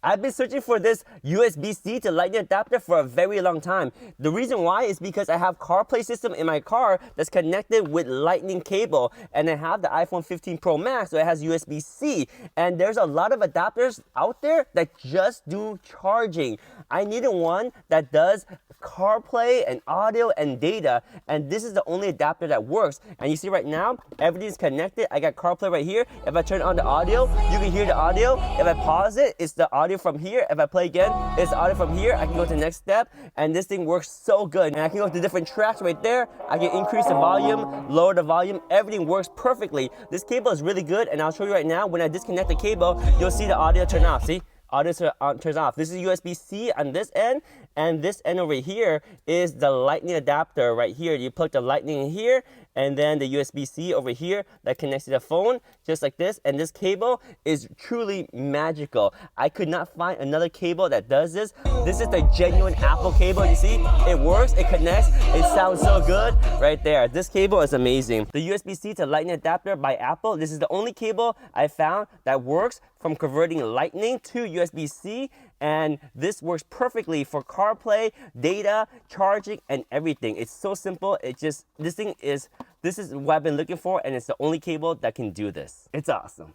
I've been searching for this USB-C to Lightning adapter for a very long time. The reason why is because I have CarPlay system in my car that's connected with Lightning cable, and I have the iPhone 15 Pro Max, so it has USB-C. And there's a lot of adapters out there that just do charging. I needed one that does CarPlay and audio and data, and this is the only adapter that works. And you see right now, everything's connected. I got CarPlay right here. If I turn on the audio, you can hear the audio. If I pause it, it's the audio from here. If I play again, it's the audio from here. I can go to the next step, and this thing works so good. And I can go to different tracks right there. I can increase the volume, lower the volume. Everything works perfectly. This cable is really good, and I'll show you right now. When I disconnect the cable, you'll see the audio turn off. See? Audio turns off. This is USB-C on this end, and this end over here is the Lightning adapter right here. You plug the Lightning in here, and then the USB-C over here that connects to the phone, just like this. And this cable is truly magical. I could not find another cable that does this. This is the genuine Apple cable. You see, it works, it connects, it sounds so good right there. This cable is amazing. The USB-C to Lightning adapter by Apple. This is the only cable I found that works from converting Lightning to USB-C, and this works perfectly for CarPlay, data, charging, and everything. It's so simple. This is what I've been looking for, and it's the only cable that can do this. It's awesome.